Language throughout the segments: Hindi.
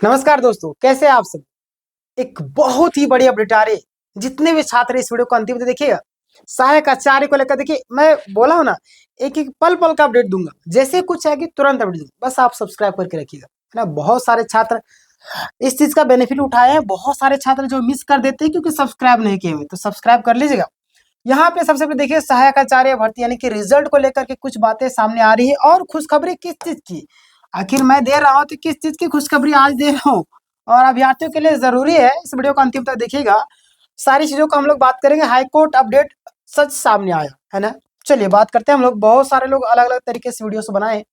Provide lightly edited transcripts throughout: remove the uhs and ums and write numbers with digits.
नमस्कार दोस्तों, कैसे हैं आप सब। एक बहुत ही बड़ी अपडेट आ रही है। जितने भी छात्र इस वीडियो को अंतिम तक देखिएगा, सहायक आचार्य को लेकर देखिए, मैं बोला हूं ना, एक एक पल पल का अपडेट दूंगा। जैसे कुछ है कि तुरंत अपडेट दूंगा, बस आप सब्सक्राइब करके रखिएगा, है ना। बहुत सारे छात्र इस चीज का बेनिफिट उठाए हैं, बहुत सारे छात्र जो मिस कर देते हैं क्योंकि सब्सक्राइब नहीं किए हुए, तो सब्सक्राइब कर लीजिएगा। यहाँ पे सबसे पहले देखिए, सहायक आचार्य भर्ती यानी कि रिजल्ट को लेकर के कुछ बातें सामने आ रही है। और खुशखबरी किस चीज की, आखिर मैं दे रहा हूँ तो किस चीज की खुशखबरी आज दे रहा हूँ, और अभ्यर्थियों के लिए जरूरी है। इस वीडियो को अंतिम तक देखिएगा, सारी चीजों को हम लोग बात करेंगे। हाईकोर्ट अपडेट सच सामने आया है ना। चलिए बात करते हैं हम लोग। बहुत सारे लोग अलग अलग तरीके से वीडियोस बनाए,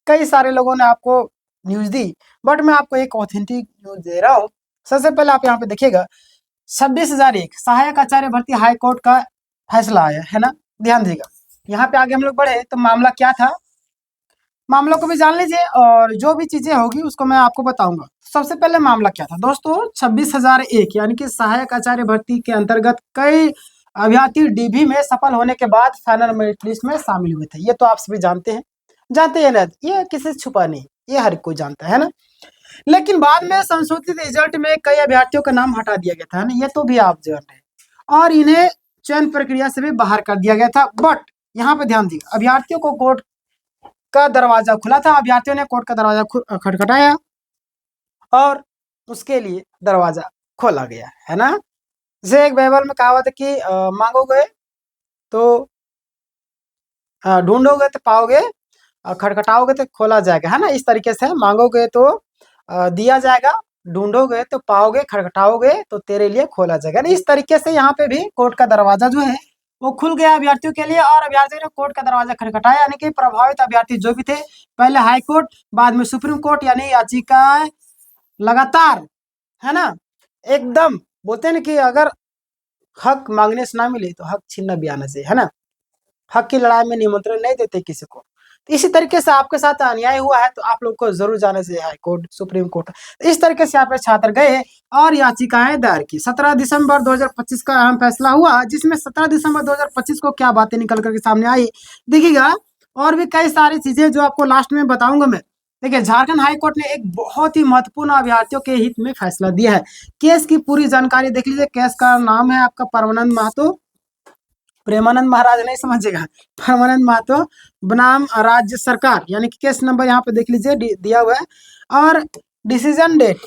कई सारे लोगों ने आपको न्यूज दी, बट मैं आपको एक ऑथेंटिक न्यूज दे रहा हूँ। सबसे पहले आप यहाँ पे देखिएगा, 26,001 सहायक आचार्य भर्ती हाईकोर्ट का फैसला आया है ना। ध्यान दीजिएगा। यहाँ पे आगे हम लोग बढ़े तो मामला क्या था, मामलों को भी जान लीजिए और जो भी चीजें होगी उसको मैं आपको बताऊंगा। सबसे पहले मामला क्या था दोस्तों, 26,001 यानी कि सहायक आचार्य भर्ती के अंतर्गत कई अभ्यर्थी डीबी में सफल होने के बाद फाइनल मेरिट लिस्ट में शामिल हुए थे। ये तो आप सभी जानते हैं ना, ये किसी से छुपा नहीं, ये हर कोई जानता है ना। लेकिन बाद में संशोधित रिजल्ट में कई अभ्यर्थियों का नाम हटा दिया गया था ना, ये तो भी आप जान रहे हैं, और इन्हें चयन प्रक्रिया से भी बाहर कर दिया गया था। बट यहाँ पे ध्यान दिए, अभ्यर्थियों को कोर्ट का दरवाजा खुला था, अभ्यर्थियों ने कोर्ट का दरवाजा खटखटाया और उसके लिए दरवाजा खोला गया है ना। जैसे एक बाइबल में कहा हुआ था कि मांगोगे तो ढूंढोगे तो पाओगे, खटखटाओगे तो खोला जाएगा, है ना। इस तरीके से मांगोगे तो दिया जाएगा, ढूंढोगे तो पाओगे, खटखटाओगे तो तेरे लिए खोला जाएगा ना। इस तरीके से यहाँ पे भी कोर्ट का दरवाजा जो है वो खुल गया अभ्यर्थियों के लिए, और अभ्यर्थियों ने कोर्ट का दरवाजा खटखटाया। यानी कि प्रभावित अभ्यर्थी जो भी थे, पहले हाई कोर्ट, बाद में सुप्रीम कोर्ट, यानी याचिकाएं लगातार, है ना। एकदम बोलते हैं ना कि अगर हक मांगने से ना मिले तो हक छीनना भी आना चाहिए, है ना। हक की लड़ाई में निमंत्रण नहीं देते किसी को। तो इसी तरीके से आपके साथ अन्याय हुआ है तो आप लोग को जरूर जाना चाहिए हाई कोर्ट, सुप्रीम कोर्ट। इस तरीके से यहाँ पे छात्र गए और याचिकाएं दायर की। 17 दिसंबर 2025 का अहम फैसला हुआ, जिसमें 17 दिसंबर 2025 को क्या बातें निकल करके सामने आई देखिएगा। और भी कई सारी चीजें जो आपको लास्ट में बताऊंगा मैं। देखिए, झारखंड हाई कोर्ट ने एक बहुत ही महत्वपूर्ण अभ्यर्थियों के हित में फैसला दिया है। केस की पूरी जानकारी देख लीजिए। केस का नाम है आपका परमानंद महतो, प्रेमानंद महाराज नहीं समझेगा, परमानंद महतो बनाम राज्य सरकार, यानी कि केस नंबर यहाँ पे देख लीजिए दिया हुआ है। और डिसीजन डेट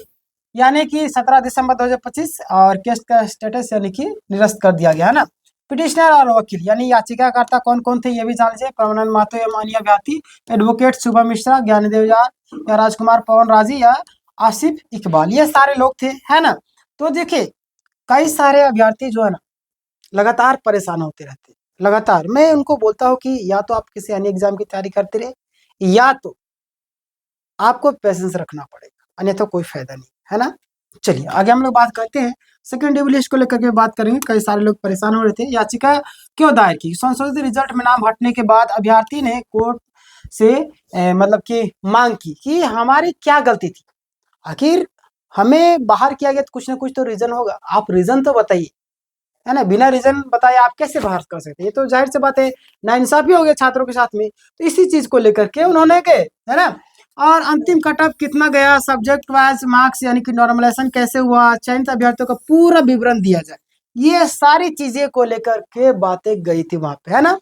यानी कि 17 दिसंबर 2025, और केस का स्टेटस यानी कि निरस्त कर दिया गया है ना। पिटिशनर और वकील यानी याचिकाकर्ता कौन कौन थे ये भी जान लीजिए। परमानंद महतो एवं अन्य अभ्यर्थी, एडवोकेट शुभम मिश्रा, ज्ञानदेव या राजकुमार पवन राजी या आसिफ इकबाल, ये सारे लोग थे, है ना। तो देखिए, कई सारे अभ्यर्थी जो है ना लगातार परेशान होते रहते हैं। लगातार मैं उनको बोलता हूँ कि या तो आप किसी अन्य एग्जाम की तैयारी करते रहे, या तो आपको पेशेंस रखना पड़ेगा, अन्यथा कोई फायदा नहीं, है ना। चलिए आगे हम लोग बात करते हैं। सेकंड डीबी लिस्ट को लेकर के बात करेंगे। कई सारे लोग परेशान हो रहे थे। याचिका क्यों दायर की, संशोधित रिजल्ट में नाम हटने के बाद अभ्यर्थी ने कोर्ट से मतलब कि मांग की कि हमारी क्या गलती थी, आखिर हमें बाहर किया गया तो कुछ ना कुछ तो रीजन होगा, आप रीजन तो बताइए, है ना। बिना रीजन बताए आप कैसे बाहर कर सकते हैं, ये तो जाहिर सी बात है, नाइंसाफी हो गया छात्रों के साथ में। तो इसी चीज को लेकर के उन्होंने गए, है ना। और अंतिम कटअप कितना गया, सब्जेक्ट वाइज मार्क्स यानी कि नॉर्मलाइजेशन कैसे हुआ, चयनित अभ्यर्थियों का पूरा विवरण दिया जाए, ये सारी चीजें को लेकर के बातें गई थी वहां पे, है ना।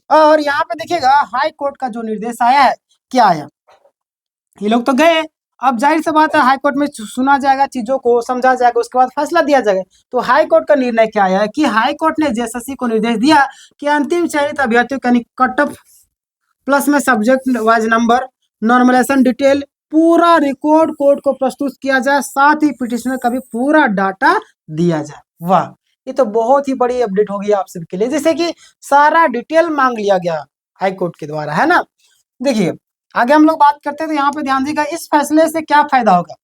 और यहाँ पे देखिएगा हाई कोर्ट का जो निर्देश आया है, क्या आया, ये लोग तो गए, अब जाहिर सी बात है हाई कोर्ट में सुना जाएगा, चीजों को समझा जाएगा, उसके बाद फैसला दिया जाएगा। तो हाई कोर्ट का निर्णय क्या आया है कि हाई कोर्ट ने जेएसएससी को निर्देश दिया कि अंतिम चयनित अभ्यर्थियों का कट ऑफ प्लस में subject wise number, normalization detail, पूरा रिकॉर्ड कोर्ट को प्रस्तुत किया जाए, साथ ही पिटिशनर का भी पूरा डाटा दिया जाए। वाह, ये तो बहुत ही बड़ी अपडेट होगी आप सबके लिए, जैसे कि सारा डिटेल मांग लिया गया हाई कोर्ट के द्वारा, है ना। देखिए आगे हम लोग बात करते हैं तो यहाँ पे ध्यान दीजिएगा, इस फैसले से क्या फायदा होगा।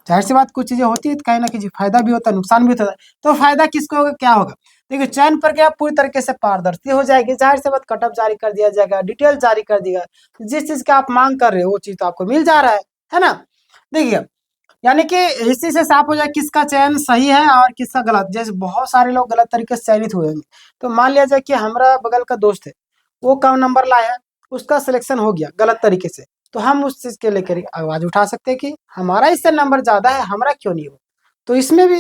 जाहिर सी बात, कुछ चीजें होती है तो कहीं ना कहीं फायदा भी होता है, नुकसान भी होता है। तो फायदा किसको होगा, क्या होगा, देखिए चयन प्रक्रिया पूरी तरीके से पारदर्शी हो जाएगी। जाहिर सी बात, कटअप जारी कर दिया जाएगा, डिटेल जारी कर दिया, जिस चीज का आप मांग कर रहे हो वो चीज तो आपको मिल जा रहा है ना। देखिए, यानी कि इसी से साफ हो जाए किसका चयन सही है और किसका गलत। जैसे बहुत सारे लोग गलत तरीके से चयनित हुए हैं, तो मान लिया जाए कि हमारा बगल का दोस्त है, वो कम नंबर लाया है, उसका सिलेक्शन हो गया गलत तरीके से, तो हम उस चीज़ के लेकर आवाज़ उठा सकते हैं कि हमारा इससे नंबर ज़्यादा है, हमारा क्यों नहीं हो। तो इसमें भी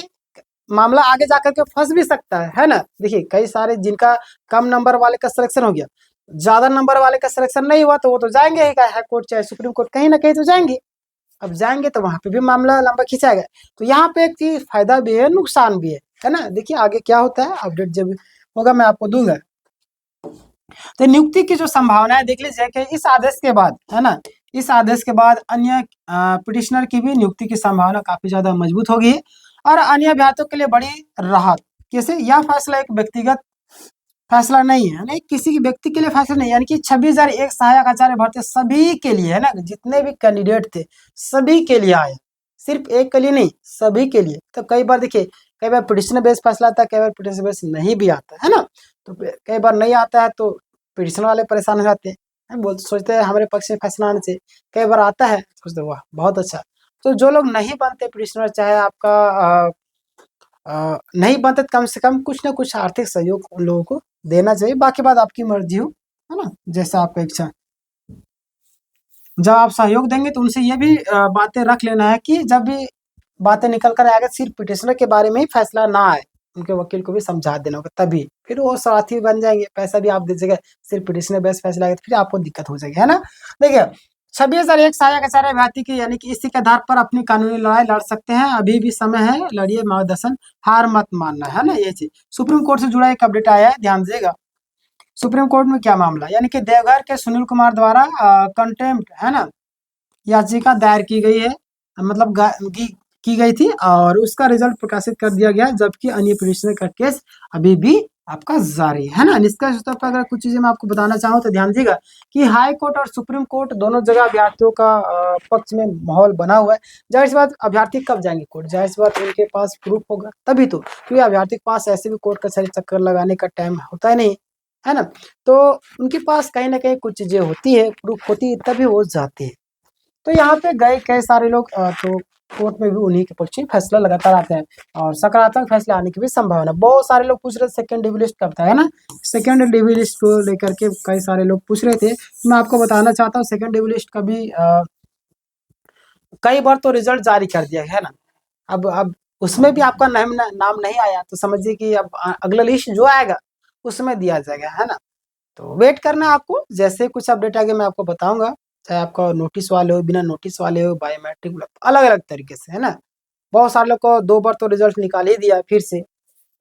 मामला आगे जाकर के फंस भी सकता है ना। देखिए कई सारे जिनका कम नंबर वाले का सिलेक्शन हो गया, ज़्यादा नंबर वाले का सिलेक्शन नहीं हुआ, तो वो तो जाएंगे ही हाई कोर्ट चाहे सुप्रीम कोर्ट, कहीं ना कहीं तो जाएंगे। अब जाएंगे तो वहां पे भी मामला लंबा खिंचाएगा। तो यहाँ पे एक चीज फायदा भी है, नुकसान भी है ना। देखिए आगे क्या होता है, अपडेट जब होगा मैं आपको दूंगा। तो नियुक्ति की जो संभावना है देख लीजिए कि इस आदेश के बाद, है ना, इस आदेश के बाद अन्य पिटिशनर की भी नियुक्ति की संभावना काफी ज्यादा मजबूत होगी और अन्य अभ्यर्थियों के लिए बड़ी राहत। कैसे, यह फैसला एक व्यक्तिगत फैसला नहीं है, नहीं किसी की व्यक्ति के लिए फैसला नहीं, यानी कि 26,001 सहायक आचार्य भर्ती सभी के लिए, है ना, जितने भी कैंडिडेट थे सभी के लिए आए, सिर्फ एक के लिए नहीं, सभी के लिए। तो कई बार देखिए, कई बार पिटिशन बेस फैसला आता है, कई बार पिटिशन बेस नहीं भी आता है ना। तो कई बार नहीं आता है तो पिटिशन वाले परेशान हो जाते हैं, बोल सोचते हैं हमारे पक्ष में फैसला आना चाहिए। कई बार आता है, सोचते वाह बहुत अच्छा। तो जो लोग नहीं बनते पिटिशनर, चाहे आपका नहीं बनते, कम से कम कुछ ना कुछ आर्थिक सहयोग उन लोगों को देना चाहिए। बाकी बात आपकी मर्जी हो, है ना, जैसा आपका इच्छा। जब आप सहयोग देंगे तो उनसे ये भी बातें रख लेना है कि जब भी बातें निकल कर आएगा सिर्फ पिटिशनर के बारे में ही फैसला ना आए, उनके वकील को भी समझा देना होगा, तभी फिर वो साथी बन जाएंगे, पैसा भी आप दीजिएगा, सिर्फ पिटिशनर बेस फैसला आएगा तो फिर आपको दिक्कत हो जाएगी, है ना। देखिए 26,001 सहायक आचार्य अभ्यर्थी की, यानी कि इसी के आधार पर अपनी कानूनी लड़ाई लड़ सकते हैं, अभी भी समय है, लड़िए मार्गदर्शन, हार मत मानना, है ना। ये चीज सुप्रीम कोर्ट से जुड़ा एक अपडेट आया है, ध्यान दीजिएगा। सुप्रीम कोर्ट में क्या मामला, यानी कि देवघर के सुनील कुमार द्वारा कंटेम्प्ट, है ना, याचिका दायर की गई है, मतलब की गई थी और उसका रिजल्ट प्रकाशित कर दिया गया, जबकि अन्य पिटिशनर का केस अभी भी आपका जारी है ना। निष्कर्ष तौर पर अगर कुछ चीजें मैं आपको बताना चाहूँ तो ध्यान दीजिएगा कि हाई कोर्ट और सुप्रीम कोर्ट दोनों जगह अभ्यर्थियों का पक्ष में माहौल बना हुआ है। जाहिर सी बात अभ्यर्थी कब जाएंगे कोर्ट, जाहिर सी बात उनके पास प्रूफ होगा तभी तो, क्योंकि अभ्यर्थी के पास ऐसे भी कोर्ट कचहरी चक्कर लगाने का टाइम होता है नहीं, है ना। तो उनके पास कहीं ना कहीं कुछ चीजें होती है, प्रूफ होती है, तभी वो जाते हैं। तो यहाँ पे गए कई सारे लोग, तो कोर्ट में भी उन्हीं के पक्ष में फैसला लगातार आते हैं और सकारात्मक फैसला आने की भी संभावना। बहुत सारे लोग पूछ रहे थे सेकंड डिवी लिस्ट कब था, है ना। सेकंड डिवी लिस्ट को लेकर के कई सारे लोग पूछ रहे थे। मैं आपको बताना चाहता हूँ सेकंड डिवी लिस्ट का भी कई बार तो रिजल्ट जारी कर दिया है ना। अब उसमें भी आपका नाम नहीं आया तो समझिए कि अब अगला लिस्ट जो आएगा उसमें दिया जाएगा, है ना। तो वेट करना आपको, जैसे कुछ अपडेट आगे मैं आपको बताऊंगा, चाहे आपका नोटिस वाले हो, बिना नोटिस वाले हो, बायोमेट्रिक, अलग अलग तरीके से, है ना। बहुत सारे लोग को 2 बार तो रिजल्ट निकाल ही दिया फिर से,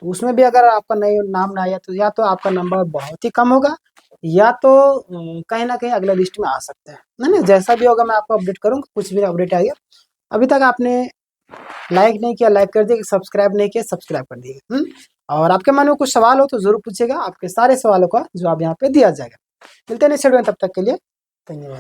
तो उसमें भी अगर आपका नहीं नाम ना आया तो या तो आपका नंबर बहुत ही कम होगा, या तो कहीं ना कहीं अगले लिस्ट में आ सकता है ना। जैसा भी होगा मैं आपको अपडेट करूंगा, कुछ भी अपडेट आएगा। अभी तक आपने लाइक नहीं किया, लाइक कर दिए, सब्सक्राइब नहीं किया, सब्सक्राइब कर दिए। और आपके मन में कुछ सवाल हो तो जरूर पूछिएगा, आपके सारे सवालों का जवाब यहाँ पे दिया जाएगा। मिलते हैं नेक्स्ट वीडियो में, तब तक के लिए धन्यवाद।